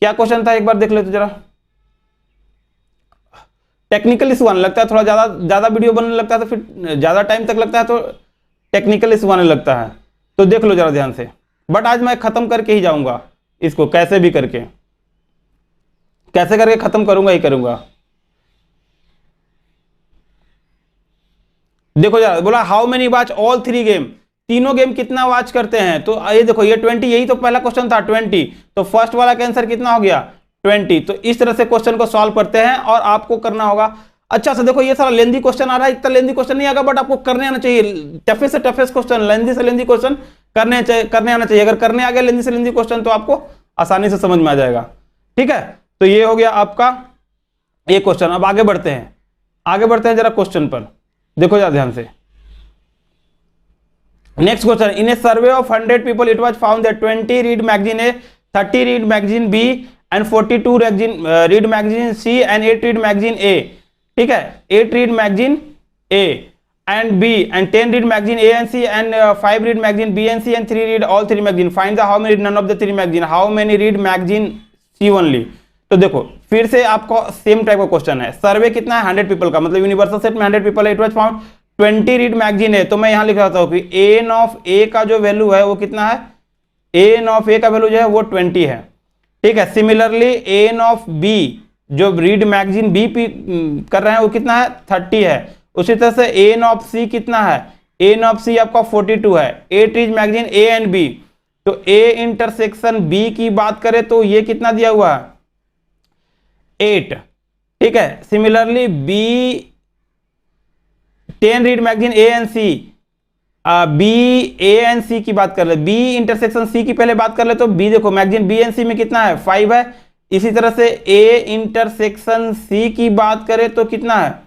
क्या क्वेश्चन था एक बार देख लेते जरा, टेक्निकल इशू आने लगता है, थोड़ा ज्यादा वीडियो बनने लगता है तो फिर ज्यादा टाइम तक लगता है, तो टेक्निकल इशू आने लगता है, तो देख लो जरा ध्यान से। बट आज मैं खत्म करके ही जाऊंगा इसको, कैसे करके खत्म करूंगा ही करूंगा। देखो जरा, बोला how many watch all 3 game, तीनों गेम कितना वॉच करते हैं, तो ये देखो ये 20, यही तो पहला क्वेश्चन था 20, तो फर्स्ट वाला का आंसर कितना हो गया 20। तो इस तरह से क्वेश्चन को सॉल्व करते हैं और आपको करना होगा। अच्छा से देखो, ये सारा लेंदी क्वेश्चन आ रहा है, इतना लेंदी क्वेश्चन नहीं आएगा, बट आपको करने आना चाहिए, टफेस्ट से टफेस्ट क्वेश्चन, लेंदी से लेंदी क्वेश्चन करने आना चाहिए। अगर करने आ गया लेंदी से लेंदी क्वेश्चन तो आपको आसानी से समझ में आ जाएगा। ठीक है, तो ये हो गया आपका ये क्वेश्चन। अब आगे बढ़ते हैं जरा क्वेश्चन पर, देखो जरा ध्यान से। Next question, in a survey of 100 people it was found that 20 read magazine A, 30 read magazine B and 42 read magazine C and 8 read magazine A. ठीक है, 8 read magazine A and B and 10 read magazine A and C and 5 read magazine B and C and 3 read all 3 magazine, find the how many none of the 3 magazine, how many read magazine C only. तो देखो फिर से आपको same type का question है, सर्वे कितना है 100 people का, मतलब यूनिवर्सल सेट में 100 पीपल है, it was found 20 read magazine है, तो मैं यहां लिख रहा हूं कि एन ऑफ ए का जो वैल्यू है वो कितना है, एन ऑफ ए का वैल्यू जो है वो 20 है। ठीक है, सिमिलरली एन ऑफ बी जो रीड मैगजीन बी कर रहे हैं वो कितना है 30 है। उसी तरह से एन ऑफ सी कितना है, एन ऑफ सी आपका 42 है। 8 read magazine A and B, तो ए इंटरसेक्शन बी की बात करें तो ये कितना दिया हुआ है 8। ठीक है, similarly B 10 read magazine A and C, B A and C की बात कर ले, बी इंटरसेक्शन सी की पहले बात कर ले, तो बी देखो मैगजीन बी एंड सी में कितना है 5 है। इसी तरह से ए इंटरसेक्शन सी की बात करें तो कितना है,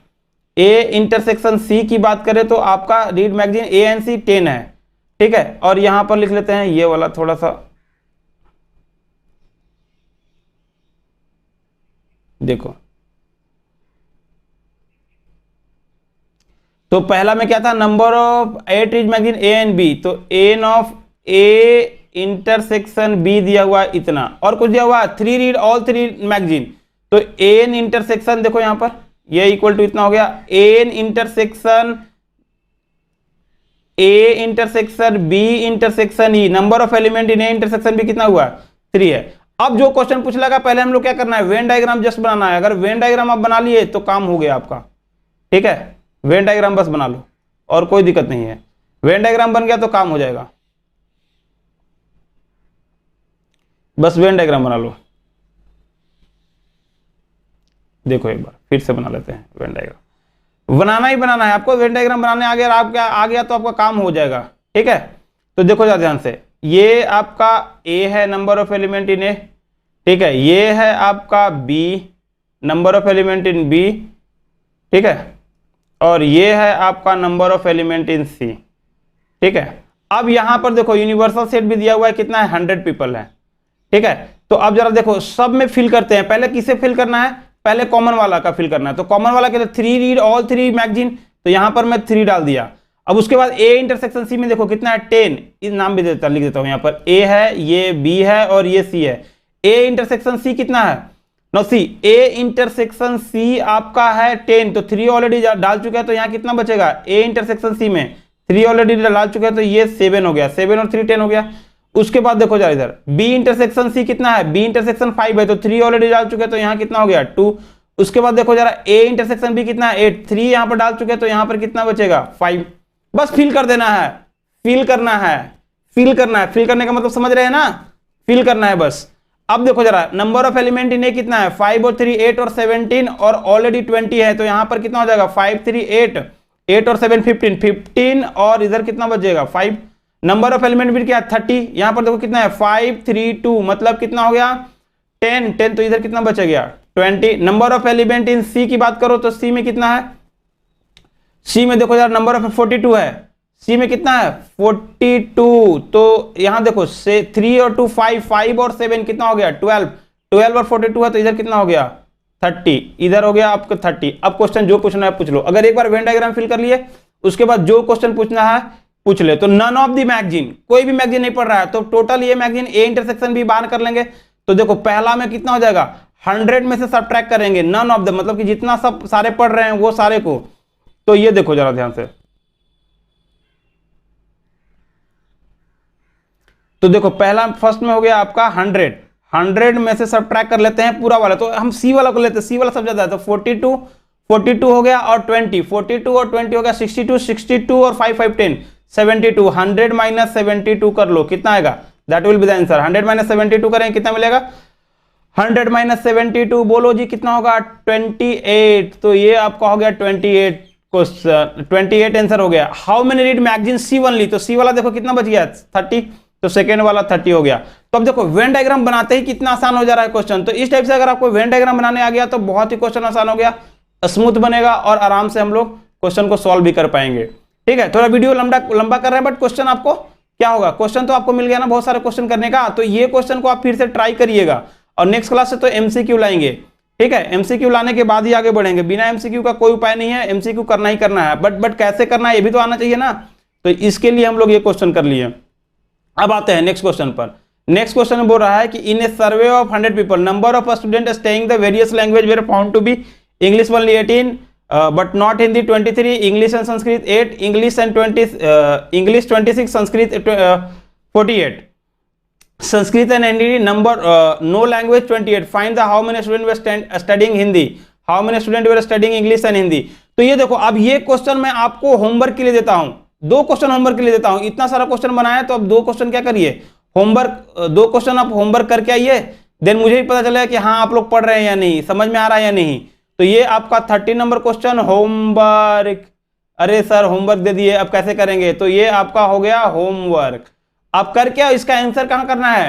ए इंटरसेक्शन सी की बात करें तो आपका रीड मैगजीन ए एंड सी 10 है। ठीक है, और यहां पर लिख लेते हैं ये वाला थोड़ा सा, देखो तो पहला में क्या था, number of 8 read magazine A and B, तो N of A intersection B दिया हुआ है इतना, और कुछ दिया हुआ है 3 रीड ऑल 3 मैगजीन, तो एन इंटरसेक्शन देखो यहां पर ये इक्वल टू इतना हो गया, N intersection A intersection B intersection E, number of element in A intersection B कितना हुआ 3 है। अब जो क्वेश्चन पूछ लगा पहले हम लोग क्या करना है, वेन डायग्राम जस्ट बनाना है। अगर वेन डायग्राम आप बना लिए तो काम हो गया आपका। ठीक है, वेन डायग्राम बस बना लो और कोई दिक्कत नहीं है, वेन डायग्राम बन गया तो काम हो जाएगा, बस वेन डायग्राम बना लो। देखो एक बार फिर से बना लेते हैं, वेन डायग्राम बनाना ही बनाना है आपको, वेन डायग्राम बनाने आ गया तो आपका काम हो जाएगा। ठीक है, तो देखो जरा ध्यान से, ये आपका ए है number of element in A, ठीक है, ये है आपका B number of element in B, ठीक है, और ये है आपका number of element in C. ठीक है, अब यहां पर देखो यूनिवर्सल सेट भी दिया हुआ है, कितना है 100 पीपल है। ठीक है, तो अब जरा देखो सब में फिल करते हैं, पहले किसे फिल करना है, पहले कॉमन वाला का फिल करना है, तो कॉमन वाला के लिए 3 रीड ऑल 3 मैगजीन, तो यहां पर मैं 3 डाल दिया। अब उसके बाद ए इंटरसेक्शन सी में देखो कितना है 10, इस नाम भी देता लिख देता हूं यहाँ पर, ए है, ये बी है और ये सी है। ए इंटरसेक्शन सी कितना है, no C, A intersection C आपका है 10, तो 3 ऑलरेडी डाल चुके हैं, तो यहाँ कितना बचेगा, ए इंटरसेक्शन सी में 3 ऑलरेडी डाल चुके हैं, तो ये 7 हो गया, 7 और 3 10 हो गया। उसके बाद देखो जरा इधर बी इंटरसेक्शन सी कितना है, बी इंटरसेक्शन 5 है, तो 3 ऑलरेडी डाल चुके हैं, तो यहाँ कितना हो गया 2। उसके बाद देखो जरा ए इंटरसेक्शन बी कितना है 8, 3 यहाँ पर डाल चुके हैं, तो यहाँ पर कितना बचेगा 5। बस फिल कर देना है, फिल करना है, फिल करना है, फिल करने का मतलब समझ रहे हैं ना, फिल करना है बस। अब देखो जरा नंबर ऑफ एलिमेंट इन ए कितना है, 5 और 3 8 और 17 और ऑलरेडी 20 है, तो यहां पर कितना हो जाएगा 5 3 8, 8 और 7 15, 15 और इधर कितना बचेगा 5। नंबर ऑफ एलिमेंट भी क्या 30, यहां पर देखो कितना है 5 3 2, मतलब कितना हो गया 10 10, तो इधर कितना बच गया 20। नंबर ऑफ एलिमेंट इन सी की बात करो तो सी में कितना है, सी में देखो जरा नंबर ऑफ 42 है, सी में कितना है 42, तो यहां देखो से 3 और 2 5, 5 और 7 कितना हो गया 12, 12 और 42 है, तो इधर कितना हो गया 30, इधर हो गया आपको 30। अब क्वेश्चन जो पूछना है पूछ लो, अगर एक बार वेन डायग्राम फिल कर लिए उसके बाद जो क्वेश्चन पूछना है पूछ ले। तो नन ऑफ दी मैगजीन, कोई भी मैगजीन नहीं पढ़ रहा है, तो टोटल ये मैगजीन ए इंटरसेक्शन भी बाहर कर लेंगे, तो देखो पहला में कितना हो जाएगा 100 में से सब्ट्रैक्ट करेंगे, नन ऑफ द मतलब कि जितना सब सारे पढ़ रहे हैं वो सारे को। तो ये देखो जरा ध्यान से, तो देखो पहला फर्स्ट में हो गया आपका 100, 100 में से सब्ट्रैक्ट कर लेते हैं पूरा वाला, तो हम सी वाला को लेते हैं, सी वाला सब ज्यादा है, तो 42 हो गया और 20, 42 और 20 हो गया 62, 62 और 5 5 10 72, 100 माइनस 72 कर लो कितना आएगा, that will be the answer. 100 minus 72 करें कितना मिलेगा, 100 माइनस 72 बोलो जी कितना होगा 28, तो ये आपका हो गया 28 क्वेश्चन, 28 आंसर हो गया। How many read magazine C only, तो सी वाला देखो कितना बच गया 30, तो सेकेंड वाला 30 हो गया। तो अब देखो वेन डायग्राम बनाते ही कितना आसान हो जा रहा है क्वेश्चन, तो इस टाइप से अगर आपको वेन डायग्राम बनाने आ गया तो बहुत ही क्वेश्चन आसान हो गया, स्मूथ बनेगा और आराम से हम लोग क्वेश्चन को सॉल्व भी कर पाएंगे। ठीक है, थोड़ा वीडियो लंबा कर रहे हैं बट क्वेश्चन आपको क्या होगा, क्वेश्चन तो आपको मिल गया ना बहुत सारे क्वेश्चन करने का, तो ये क्वेश्चन को आप फिर से ट्राई करिएगा और नेक्स्ट क्लास से तो एमसीक्यू लाएंगे। ठीक है, एमसीक्यू लाने के बाद ही आगे बढ़ेंगे, बिना एमसीक्यू का कोई उपाय नहीं है, एमसीक्यू करना ही करना है, बट कैसे करना है ये भी तो आना चाहिए ना, तो इसके लिए हम लोग ये क्वेश्चन कर लिए। अब आते हैं नेक्स्ट क्वेश्चन पर। नेक्स्ट क्वेश्चन बोल रहा है कि in a survey of 100 people number of student staying the various language were found to be English only 18, but not Hindi 23, English and Sanskrit 8, English and 26, Sanskrit 48, Sanskrit and Hindi number no language 28, find the how many student were studying Hindi, how many student were studying English and Hindi. तो ये देखो अब ये question मैं आपको homework के लिए देता हूं, 2 क्वेश्चन होमवर्क के लिए देता हूं, इतना सारा क्वेश्चन बनाया तो अब 2 क्वेश्चन क्या करिए होमवर्क, 2 क्वेश्चन आप होमवर्क करके आइए, देन मुझे भी पता चलेगा कि हाँ आप लोग पढ़ रहे हैं या नहीं, समझ में आ रहा है या नहीं। तो ये आपका 30 नंबर क्वेश्चन होमवर्क, अरे सर होमवर्क दे दिए अब कैसे करेंगे, तो ये आपका हो गया होमवर्क। आप करके इसका आंसर कहां करना है,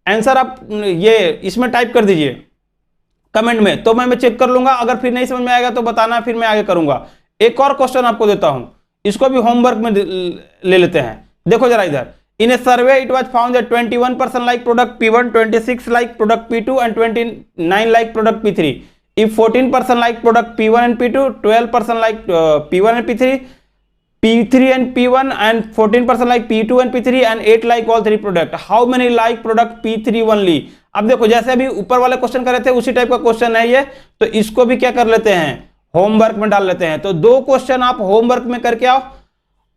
आंसर आप ये इसमें टाइप कर दीजिए कमेंट में, तो मैं चेक कर लूंगा, अगर फिर नहीं समझ में आएगा तो बताना, फिर मैं आगे करूंगा। एक और क्वेश्चन आपको देता हूं, इसको भी होमवर्क में ले लेते हैं। देखो जरा इधर, in a survey it was found that 21% like product P1, 26 like product P2 and 29 like product P3। If 14% like product P1 and P2, 12% like P1 and P3, P3 and P1 and 14% like P2 and P3 and 8 like all 3 product. How many like product P3 only? अब देखो जैसे अभी ऊपर वाले question कर रहे थे उसी टाइप का क्वेश्चन है ये, तो इसको भी क्या कर लेते हैं होमवर्क में डाल लेते हैं। तो 2 क्वेश्चन आप होमवर्क में करके आओ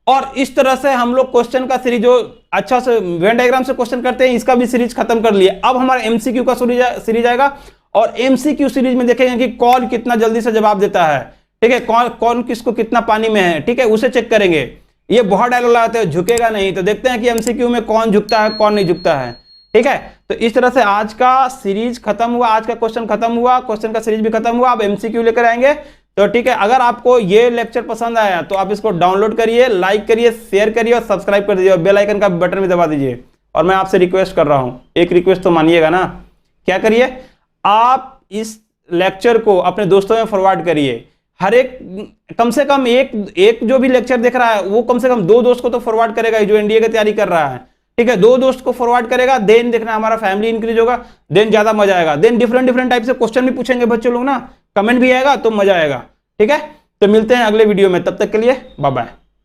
और इस तरह से हम लोग क्वेश्चन का सीरीज जो अच्छा से वेन डायग्राम से क्वेश्चन करते हैं इसका भी सीरीज खत्म कर लिए। अब हमारा एमसीक्यू का सीरीज आएगा और एमसीक्यू सीरीज में देखेंगे कि कौन कितना जल्दी से जवाब देता है। ठीक है, कौन किसको कितना पानी में है, ठीक है, उसे चेक करेंगे। ये बहुत डायलॉग लगाते हैं झुकेगा नहीं, तो देखते हैं कि एमसीक्यू में कौन झुकता है कौन नहीं झुकता है। ठीक है, तो इस तरह से आज का सीरीज खत्म हुआ, आज का क्वेश्चन खत्म हुआ, क्वेश्चन का सीरीज भी खत्म हुआ। अब एमसीक्यू लेकर आएंगे। तो ठीक है, अगर आपको ये लेक्चर पसंद आया तो आप इसको डाउनलोड करिए, लाइक करिए, शेयर करिए और सब्सक्राइब कर दीजिए और बेल आइकन का बटन भी दबा दीजिए। और मैं आपसे रिक्वेस्ट कर रहा हूं, एक रिक्वेस्ट तो मानिएगा ना, क्या करिए आप इस लेक्चर को अपने दोस्तों में फॉरवर्ड करिए। हर एक कम से कम एक जो भी लेक्चर देख रहा है वो कम से कम 2 दोस्त को तो फॉरवर्ड करेगा जो एनडीए की तैयारी कर रहा है। ठीक है, 2 दोस्त को फॉरवर्ड करेगा, देन देखना हमारा फैमिली इंक्रीज होगा, देन ज्यादा मजा आएगा, देन डिफरेंट टाइप से क्वेश्चन भी पूछेंगे बच्चे लोग ना, कमेंट भी आएगा तो मजा आएगा। ठीक है, तो मिलते हैं अगले वीडियो में, तब तक के लिए बाय बाय।